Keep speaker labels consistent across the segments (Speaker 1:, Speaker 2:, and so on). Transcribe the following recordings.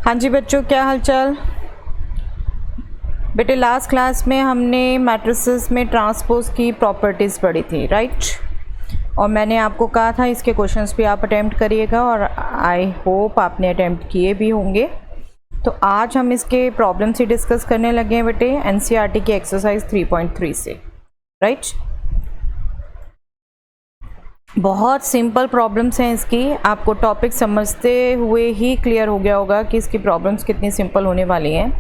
Speaker 1: हाँ जी बच्चों, क्या हालचाल। बेटे लास्ट क्लास में हमने मैट्रिसेस में ट्रांसपोज की प्रॉपर्टीज़ पढ़ी थी, राइट। और मैंने आपको कहा था इसके क्वेश्चंस भी आप अटेम्प्ट करिएगा और आई होप आपने अटेम्प्ट किए भी होंगे। तो आज हम इसके प्रॉब्लम्स ही डिस्कस करने लगे हैं बेटे एनसीईआरटी की एक्सरसाइज 3.3 से, राइट। बहुत सिंपल प्रॉब्लम्स हैं इसकी, आपको टॉपिक समझते हुए ही क्लियर हो गया होगा कि इसकी प्रॉब्लम्स कितनी सिंपल होने वाली हैं।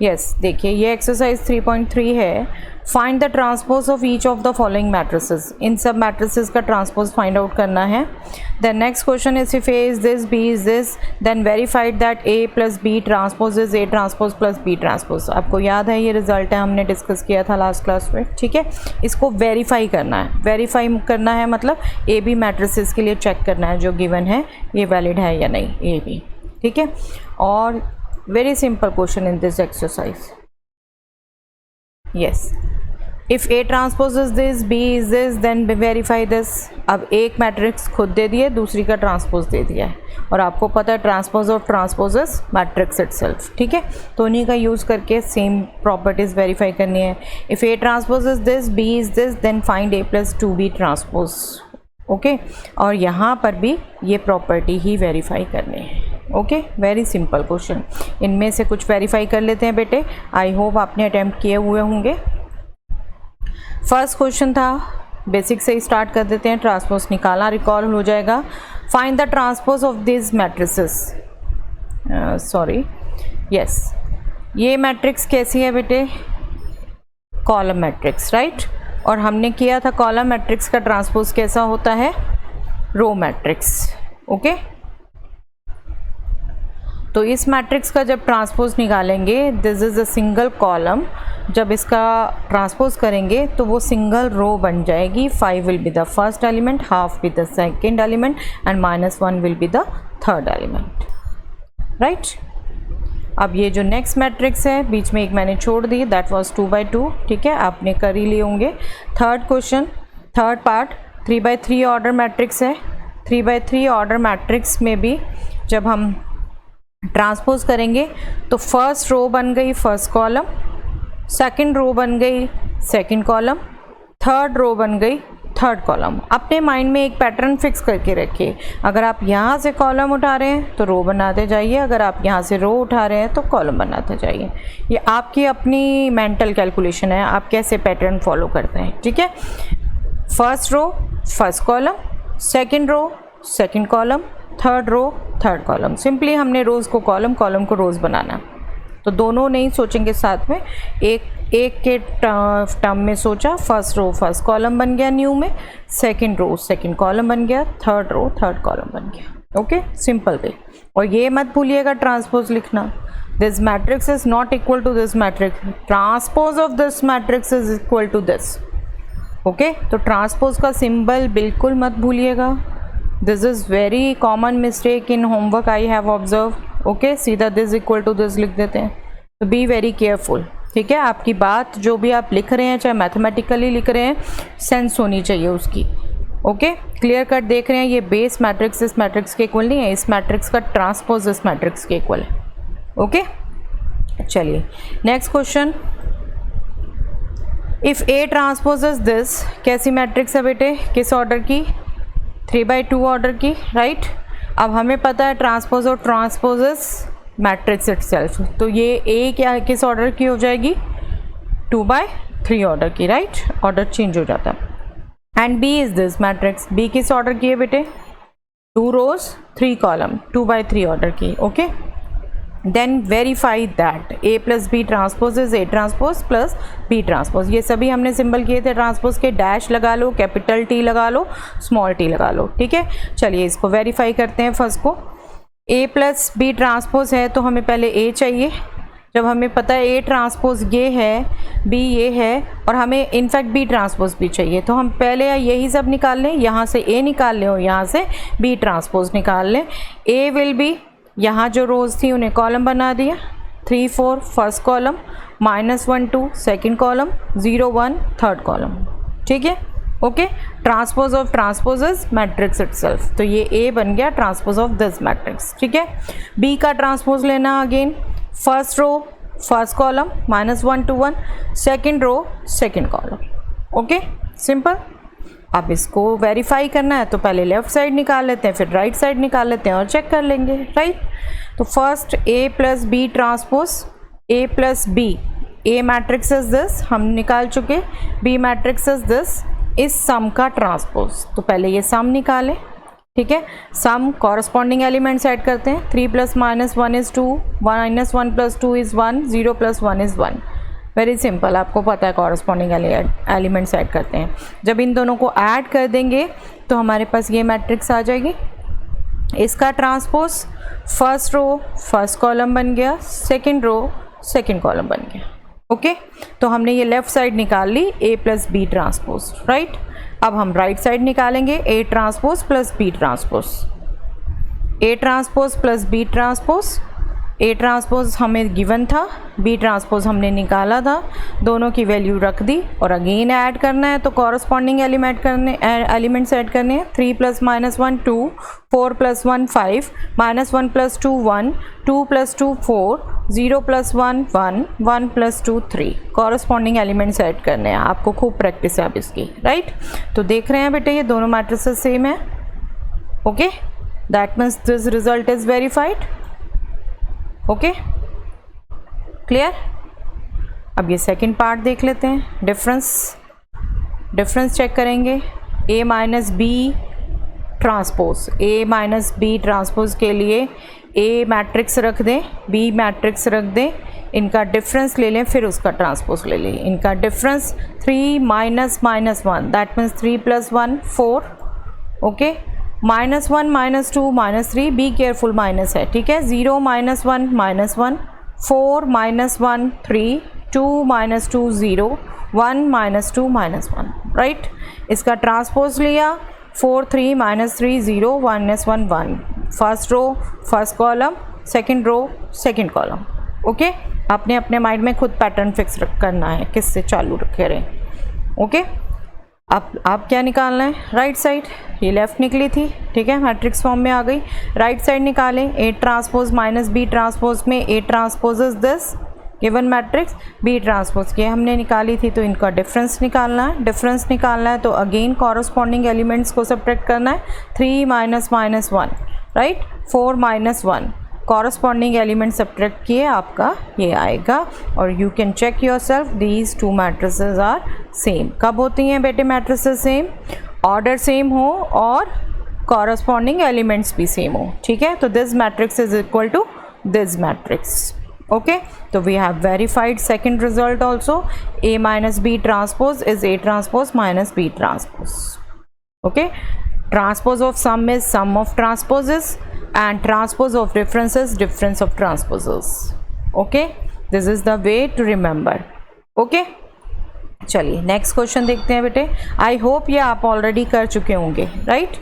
Speaker 1: यस, देखिए ये एक्सरसाइज 3.3 है। Find the transpose of each of the following matrices. इन सब मैट्रिसेस का ट्रांसपोज फाइंड आउट करना है। Then next question is if A is this, B is this, then verified that A plus B transpose is A transpose plus B transpose. आपको याद है ये result है, हमने डिस्कस किया था लास्ट क्लास में, ठीक है। इसको वेरीफाई करना है। वेरीफाई करना है मतलब ए बी मैट्रिसेस के लिए चेक करना है जो गिवन है ये वैलिड है या नहीं, ए बी, ठीक है। और very simple question in this exercise. Yes, if A transpose is this, B is this, then verify this. अब एक मैट्रिक्स खुद दे दिया, दूसरी का ट्रांसपोज दे दिया है और आपको पता है transpose of transpose is matrix itself, ठीक है। तो उन्हीं का यूज़ करके सेम प्रॉपर्टीज़ वेरीफाई करनी है। If A transpose is this, B is this, then find A plus 2b transpose, okay. और यहाँ पर भी ये प्रॉपर्टी ही वेरीफाई करनी है, ओके। Very simple question. इनमें से कुछ वेरीफाई कर लेते हैं बेटे, आई होप आपने अटेम्प्ट किए हुए होंगे। फर्स्ट क्वेश्चन था, बेसिक से ही स्टार्ट कर देते हैं। ट्रांसपोज निकालना रिकॉल हो जाएगा। Find the transpose of this matrices, sorry, yes, ये मैट्रिक्स कैसी है बेटे? Column matrix, right. और हमने किया था कॉलम मैट्रिक्स का ट्रांसपोज कैसा होता है? Row matrix, okay. तो इस मैट्रिक्स का जब ट्रांसपोज निकालेंगे, this is a single column, जब इसका ट्रांसपोज करेंगे तो वो सिंगल रो बन जाएगी। 5 will be the first element, half B the second element and -1 will be the third element, right. अब ये जो नेक्स्ट मैट्रिक्स है, बीच में एक मैंने छोड़ दी, दैट वाज 2/2, ठीक है, आपने कर ही लिए होंगे। Third question, third part, 3/3 order matrix है। 3/3 ऑर्डर मैट्रिक्स में भी जब हम ट्रांसपोज करेंगे तो फर्स्ट रो बन गई फर्स्ट कॉलम, सेकंड रो बन गई सेकंड कॉलम, थर्ड रो बन गई थर्ड कॉलम। अपने माइंड में एक पैटर्न फिक्स करके रखिए। अगर आप यहाँ से कॉलम उठा रहे हैं तो रो बनाते जाइए, अगर आप यहाँ से रो उठा रहे हैं तो कॉलम बनाते जाइए। ये आपकी अपनी मेंटल कैलकुलेशन है, आप कैसे पैटर्न फॉलो करते हैं, ठीक है। First row first column, second row second column, third row third column. Simply हमने रोज़ को कॉलम, कॉलम को रोज़ बनाना। तो दोनों नहीं सोचेंगे साथ में, एक के टर्म में सोचा। फर्स्ट रो फर्स्ट कॉलम बन गया न्यू में, सेकंड रो सेकंड कॉलम बन गया, थर्ड रो थर्ड कॉलम बन गया, ओके, सिंपल वे। और ये मत भूलिएगा ट्रांसपोज लिखना। This matrix is not equal to this matrix, transpose of this matrix is equal to this, okay. तो ट्रांसपोज का सिंबल बिल्कुल मत भूलिएगा। This is very common mistake in homework I have observe, okay. सीधा this equal to this लिख देते हैं, तो बी वेरी केयरफुल, ठीक है। आपकी बात जो भी आप लिख रहे हैं, चाहे मैथमेटिकली लिख रहे हैं, सेंस होनी चाहिए उसकी, ओके। क्लियर कट देख रहे हैं, ये बेस मैट्रिक्स इस मैट्रिक्स के इक्वल नहीं है, इस मैट्रिक्स का ट्रांसपोज इस मैट्रिक्स के इक्वल है, ओके। चलिए next question, if A transpose is this, कैसी मैट्रिक्स है बेटे, किस ऑर्डर की? 3/2 ऑर्डर की, राइट। अब हमें पता है ट्रांसपोज और ट्रांसपोजेस मैट्रिक्स इटसेल्फ, तो ये ए क्या किस ऑर्डर की हो जाएगी? 2/3 ऑर्डर की, राइट। ऑर्डर चेंज हो जाता है। And B is this matrix, B किस ऑर्डर की है बेटे? 2 रोज 3 कॉलम, 2/3 ऑर्डर की, okay. Then verify that A plus B transpose is A transpose plus B transpose. ये सभी हमने सिंबल किए थे ट्रांसपोज के, डैश लगा लो, कैपिटल टी लगा लो, स्मॉल टी लगा लो, ठीक है। चलिए इसको वेरीफाई करते हैं। फर्स्ट को ए प्लस बी ट्रांसपोज है तो हमें पहले ए चाहिए। जब हमें पता है ए ट्रांसपोज ये है, बी ये है, और हमें इनफैक्ट बी ट्रांसपोज भी चाहिए, तो हम पहले यही सब निकाल लें। यहाँ से ए निकाल लें और यहाँ से बी ट्रांसपोज निकाल लें। ए विल बी, यहाँ जो रोज़ थी उन्हें कॉलम बना दिया, 3 4 first column, -1 2 second column, 0 1 third column, ठीक है। Okay, transpose of transpose is matrix itself, तो ये ए बन गया ट्रांसपोज ऑफ दिस मैट्रिक्स, ठीक है। बी का ट्रांसपोज लेना, again first row first column -1 to 1, second row second column, okay simple. अब इसको वेरीफाई करना है तो पहले लेफ्ट साइड निकाल लेते हैं, फिर राइट साइड निकाल लेते हैं और चेक कर लेंगे, राइट। तो first A plus B transpose, A plus B, A matrix is this, हम निकाल चुके, बी मैट्रिक्स इज दिस, इस सम का ट्रांसपोज। तो पहले ये सम निकालें, ठीक है। सम कॉरस्पॉन्डिंग एलिमेंट्स ऐड करते हैं, 3 + -1 is 2, -1 + 2 is 1, 0 + 1 is 1। Very simple, आपको पता है कॉरस्पॉन्डिंग एलिमेंट्स ऐड करते हैं। जब इन दोनों को ऐड कर देंगे तो हमारे पास ये मैट्रिक्स आ जाएगी। इसका transpose first row first column बन गया, सेकेंड रो सेकेंड कॉलम बन गया, ओके। तो हमने ये लेफ्ट साइड निकाल ली, A plus B transpose, right. अब हम राइट साइड निकालेंगे, A transpose plus B transpose, A transpose plus B transpose. A transpose हमें गिवन था, बी ट्रांसपोज हमने निकाला था, दोनों की वैल्यू रख दी और अगेन ऐड करना है। तो कॉरस्पॉन्डिंग एलिमेंट्स ऐड करने हैं, 3 + -1 2, 4 + 1 5, -1 + 2 1, 2 + 2 4, 0 + 1 1, 1 + 2 3। कॉरस्पॉन्डिंग एलिमेंट्स ऐड करने हैं, आपको खूब प्रैक्टिस है अब इसकी, राइट। तो देख रहे हैं बेटे ये दोनों मैट्रिसेस सेम है, okay, that means this result is verified, okay clear. अब ये सेकंड पार्ट देख लेते हैं, डिफरेंस चेक करेंगे। ए माइनस बी ट्रांसपोज, ए माइनस बी ट्रांसपोज के लिए ए मैट्रिक्स रख दें, बी मैट्रिक्स रख दें, इनका डिफरेंस ले लें, फिर उसका ट्रांसपोज ले लें। इनका difference 3 - -1, that means 3 + 1 4, okay. -1 -2 -3, be careful minus है, ठीक है। 0 - 1 -1, 4 - 1 3, 2 - 2 0, 1 - 2 -1, राइट। इसका ट्रांसपोज लिया, 4 3 -3 0 1 -1 1, first row first column, second row second column, okay. आपने अपने माइंड में खुद पैटर्न फिक्स करना है, किससे चालू करें, ओके। अब क्या निकालना है, राइट साइड, ये लेफ़्ट निकली थी, ठीक है, मैट्रिक्स फॉर्म में आ गई, राइट साइड निकालें। A transpose minus B transpose में A transpose is this given matrix, B transpose की हमने निकाली थी, तो इनका डिफरेंस निकालना है। डिफरेंस निकालना है तो अगेन कॉरस्पॉन्डिंग एलिमेंट्स को सब्ट्रैक्ट करना है, 3 - -1, राइट, 4 - 1, कॉरस्पॉन्डिंग एलिमेंट सब्ट्रैक्ट किए आपका ये आएगा। और you can check yourself, these two matrices are same. कब होती हैं बेटे मैट्रिसेस सेम? ऑर्डर सेम हो और कॉरस्पॉन्डिंग एलिमेंट्स भी सेम हो, ठीक है। तो this matrix is equal to this matrix, okay. So we have verified second result also, A minus B transpose is A transpose minus B transpose, okay. Transpose of sum is sum of transposes and transpose of difference is difference of transposes, okay. This is the way to remember, okay. चलिए next question देखते हैं बेटे। I hope ये आप already कर चुके होंगे, right.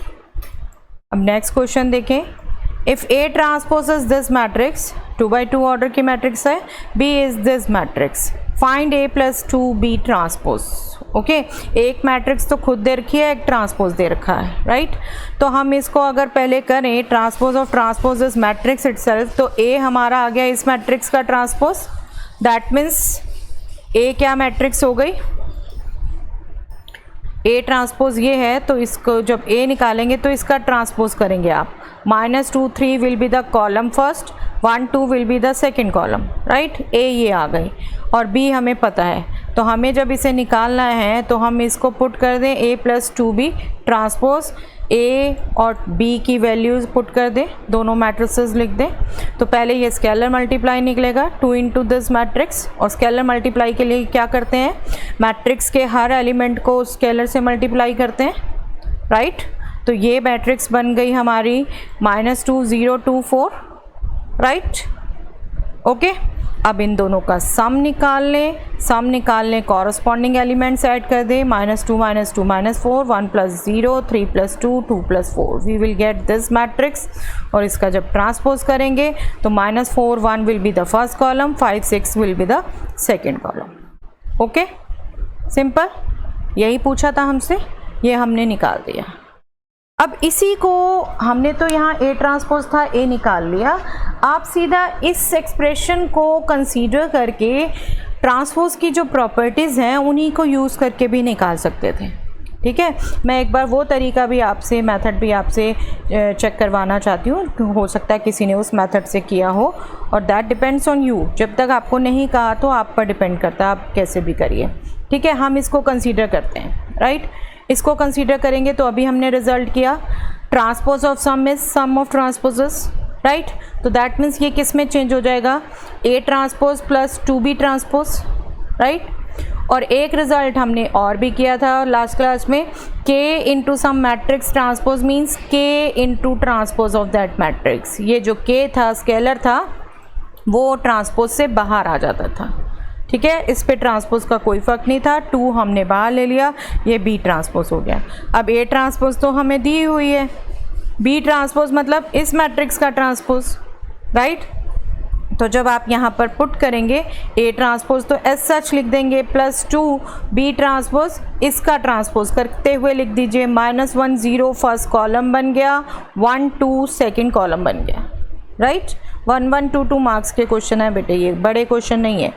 Speaker 1: अब नेक्स्ट क्वेश्चन देखें। If A transpose is this matrix, 2x2 order की मैट्रिक्स है, B is this matrix, find A + 2B transpose, okay. एक मैट्रिक्स तो खुद दे रखी है, एक ट्रांसपोज दे रखा है, राइट। तो हम इसको अगर पहले करें transpose of transpose is matrix itself, तो A हमारा आ गया इस मैट्रिक्स का ट्रांसपोज, दैट मीन्स A क्या मैट्रिक्स हो गई, A ट्रांसपोज ये है, तो इसको जब A निकालेंगे तो इसका ट्रांसपोज करेंगे आप, -2 3 will be the column first, 1 2 will be the second column, right. A ये आ गई और B हमें पता है, तो हमें जब इसे निकालना है तो हम इसको पुट कर दें A + 2B ट्रांसपोज, A और B की वैल्यूज़ पुट कर दें, दोनों मैट्रिसेस लिख दें। तो पहले ये स्केलर मल्टीप्लाई निकलेगा 2 इंटू दिस मैट्रिक्स, और स्केलर मल्टीप्लाई के लिए क्या करते हैं, मैट्रिक्स के हर एलिमेंट को स्केलर से मल्टीप्लाई करते हैं, राइट। तो ये मैट्रिक्स बन गई हमारी -2 0 2 4, राइट, ओके। अब इन दोनों का सम निकाल लें, कॉरस्पॉन्डिंग एलिमेंट्स ऐड कर दें, -2 - 2 -4, 1 + 0 3 + 2 2 + 4, we will get this matrix. और इसका जब ट्रांसपोज करेंगे तो -4 1 will be the first column, 5 6 will be the second column, okay. Simple, यही पूछा था हमसे, ये हमने निकाल दिया। अब इसी को हमने तो यहाँ ए ट्रांसपोज था, ए निकाल लिया। आप सीधा इस एक्सप्रेशन को कंसीडर करके ट्रांसपोज की जो प्रॉपर्टीज़ हैं उन्हीं को यूज़ करके भी निकाल सकते थे। ठीक है, मैं एक बार वो तरीका भी आपसे, मेथड भी आपसे चेक करवाना चाहती हूँ। हो सकता है किसी ने उस मेथड से किया हो, और दैट डिपेंड्स ऑन यू। जब तक आपको नहीं कहा तो आप पर डिपेंड करता है, आप कैसे भी करिए। ठीक है, हम इसको कंसीडर करते हैं, राइट। इसको कंसीडर करेंगे तो अभी हमने रिजल्ट किया transpose of sum is sum of transposes, right. तो दैट मीन्स ये किस में चेंज हो जाएगा, A transpose plus 2b transpose, right. और एक रिजल्ट हमने और भी किया था लास्ट क्लास में, k into sum matrix transpose means k into transpose of that matrix. ये जो k था, स्केलर था, वो ट्रांसपोज से बाहर आ जाता था। ठीक है, इस पे ट्रांसपोज का कोई फ़र्क नहीं था, 2 हमने बाहर ले लिया, ये b ट्रांसपोज हो गया। अब a ट्रांसपोज तो हमें दी हुई है, b ट्रांसपोज मतलब इस मैट्रिक्स का ट्रांसपोज, राइट। तो जब आप यहाँ पर पुट करेंगे ए ट्रांसपोज तो एज सच लिख देंगे प्लस 2 बी ट्रांसपोज, इसका ट्रांसपोज करते हुए लिख दीजिए -1 0 फर्स्ट कॉलम बन गया, 1 2 सेकंड कॉलम बन गया, राइट। 1 1 2 2 मार्क्स के क्वेश्चन है बेटे, ये बड़े क्वेश्चन नहीं है।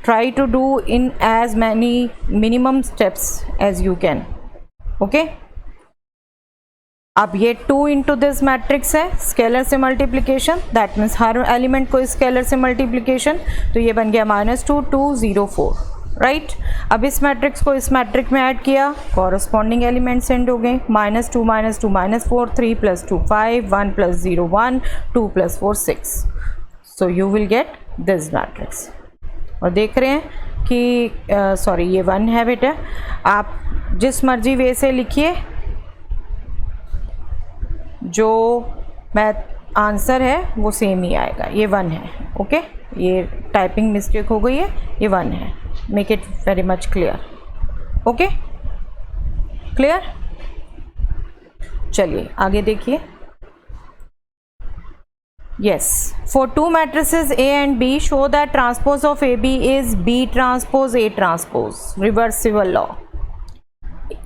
Speaker 1: Try to do in as many minimum steps as you can, okay. अब ये 2 इंटू दिस मैट्रिक्स है, स्केलर से मल्टीप्लिकेशन, दैट मीन्स हर एलिमेंट को स्केलर से मल्टीप्लिकेशन, तो ये बन गया -2 2 0 4, राइट। अब इस मैट्रिक्स को इस मैट्रिक्स में ऐड किया, कॉरस्पॉन्डिंग एलिमेंट सेंड हो गए, -2 -2 -4, 3 + 2 5, 1 + 0 1, 2 + 4 6, so you will get this matrix. और देख रहे हैं कि सॉरी ये 1 है बेटा, आप जिस मर्जी वे से लिखिए, जो मैथ आंसर है वो सेम ही आएगा। ये 1 है, ओके। ये टाइपिंग मिस्टेक हो गई है, ये 1 है। Make it very much clear, okay, clear. चलिए आगे देखिए। Yes, for 2 matrices A and B, show that transpose of AB is B transpose A transpose, reversible law.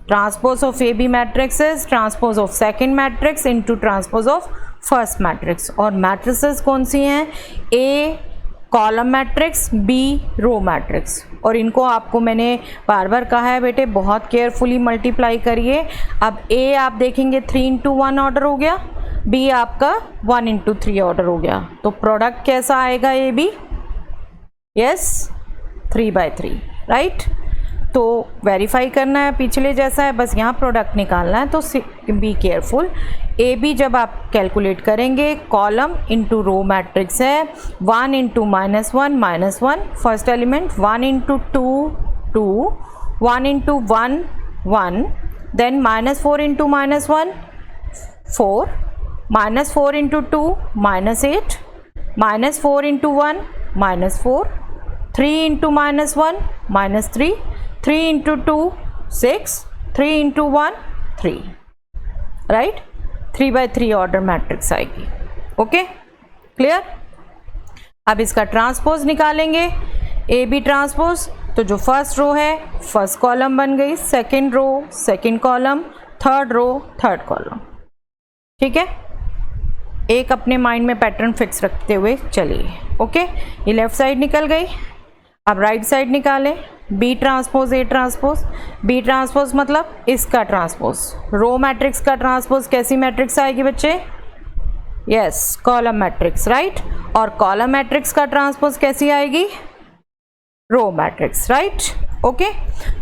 Speaker 1: Transpose of AB matrix is transpose of second matrix into transpose of first matrix. और matrices कौन सी हैं, A column matrix, B row matrix. और इनको आपको मैंने बार बार कहा है बेटे, बहुत केयरफुली मल्टीप्लाई करिए। अब A आप देखेंगे 3 into 1 ऑर्डर हो गया, B आपका 1 into 3 ऑर्डर हो गया, तो प्रोडक्ट कैसा आएगा ए बी, यस 3/3, राइट। तो वेरीफाई करना है पिछले जैसा है, बस यहाँ प्रोडक्ट निकालना है, तो बी केयरफुल। ए बी जब आप कैलकुलेट करेंगे, कॉलम इंटू रो मैट्रिक्स है, 1 into -1 -1 first element, 1 into 2 2, 1 into 1 1, then -4 into -1 4, -4 into 2 -8, -4 into 1 -4, 3 into -1 -3, 3 into 2 6, 3 into 1 3, right. 3/3 order matrix आएगी, ओके, क्लियर। अब इसका ट्रांसपोज निकालेंगे, ए बी ट्रांसपोज, तो जो फर्स्ट रो है फर्स्ट कॉलम बन गई, second row second column, third row third column, ठीक है। एक अपने माइंड में पैटर्न फिक्स रखते हुए चलिए, ओके। ये लेफ्ट साइड निकल गई, अब राइट साइड निकालें, B transpose A transpose. B transpose मतलब इसका ट्रांसपोज, रो मैट्रिक्स का ट्रांसपोज कैसी मैट्रिक्स आएगी बच्चे, यस कॉलम मैट्रिक्स, राइट। और कॉलम मैट्रिक्स का ट्रांसपोज कैसी आएगी, रो मैट्रिक्स, राइट, ओके।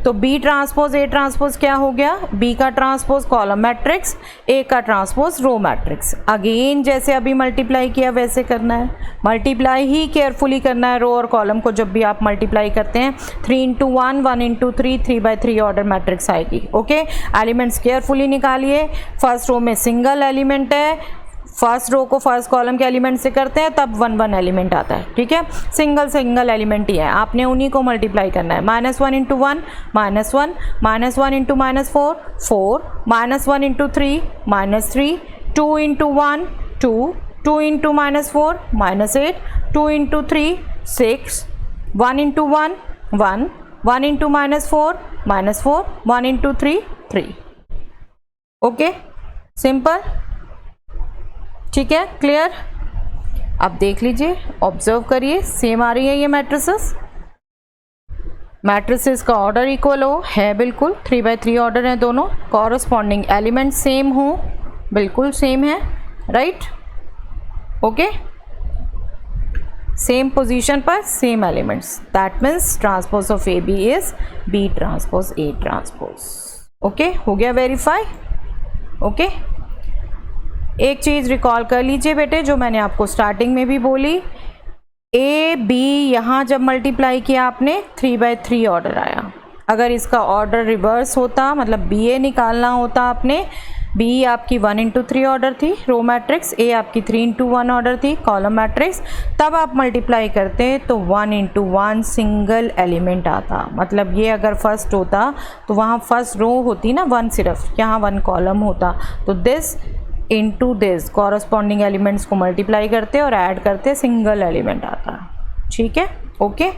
Speaker 1: तो बी ट्रांसपोज ए ट्रांसपोज क्या हो गया, बी का ट्रांसपोज कॉलम मैट्रिक्स, ए का ट्रांसपोज रो मैट्रिक्स। अगेन जैसे अभी मल्टीप्लाई किया वैसे करना है, मल्टीप्लाई ही केयरफुली करना है। रो और कॉलम को जब भी आप मल्टीप्लाई करते हैं, 3 into 1 1 into 3 3/3 ऑर्डर मैट्रिक्स आएगी, ओके। एलिमेंट्स केयरफुली निकालिए। फर्स्ट रो में सिंगल एलिमेंट है, फर्स्ट रो को फर्स्ट कॉलम के एलिमेंट से करते हैं तब 1 1 एलिमेंट आता है, ठीक है। सिंगल एलिमेंट ही है, आपने उन्हीं को मल्टीप्लाई करना है। -1 into 1 -1, -1 into -4 4, -1 into 3 -3, 2 into 1 2, 2 into -4 -8, 2 into 3 6, 1 into 1 1, 1 into -4 -4, 1 into 3 3, okay, simple, ठीक है, क्लियर। अब देख लीजिए, ऑब्जर्व करिए, सेम आ रही है ये मैट्रिसेस। मैट्रिसेस का ऑर्डर इक्वल है बिल्कुल, 3x3 ऑर्डर है दोनों, कॉरस्पॉन्डिंग एलिमेंट सेम हो, बिल्कुल सेम है, राइट, ओके, सेम पोजीशन पर same elements, that means transpose of A B is B transpose A transpose. Okay, हो गया वेरीफाई। ओके, एक चीज़ रिकॉल कर लीजिए बेटे, जो मैंने आपको स्टार्टिंग में भी बोली, ए बी यहाँ जब मल्टीप्लाई किया आपने 3x3 ऑर्डर आया। अगर इसका ऑर्डर रिवर्स होता, मतलब बी ए निकालना होता आपने, बी आपकी 1 into 3 ऑर्डर थी रो मैट्रिक्स, ए आपकी 3 into 1 ऑर्डर थी कॉलम मैट्रिक्स, तब आप मल्टीप्लाई करते तो 1 into 1 सिंगल एलिमेंट आता। मतलब ये अगर फर्स्ट होता तो वहाँ फर्स्ट रो होती ना 1, सिर्फ यहाँ 1 कॉलम होता, तो this into this corresponding elements को मल्टीप्लाई करते और ऐड करते, सिंगल एलिमेंट आता। ठीक है, ओके।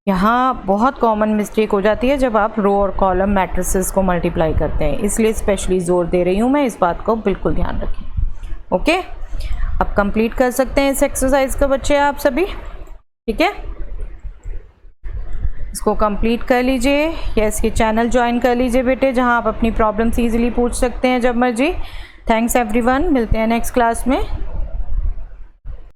Speaker 1: यहाँ बहुत कॉमन मिस्टेक हो जाती है जब आप रो और कॉलम मैट्रिसेस को मल्टीप्लाई करते हैं, इसलिए स्पेशली ज़ोर दे रही हूँ मैं, इस बात को बिल्कुल ध्यान रखें। ओके, अब कंप्लीट कर सकते हैं इस एक्सरसाइज का बच्चे आप सभी, ठीक है। इसको कंप्लीट कर लीजिए, यस, ये चैनल ज्वाइन कर लीजिए बेटे, जहाँ आप अपनी प्रॉब्लम्स ईजिली पूछ सकते हैं जब मर्जी। थैंक्स एवरीवन, मिलते हैं नेक्स्ट क्लास में।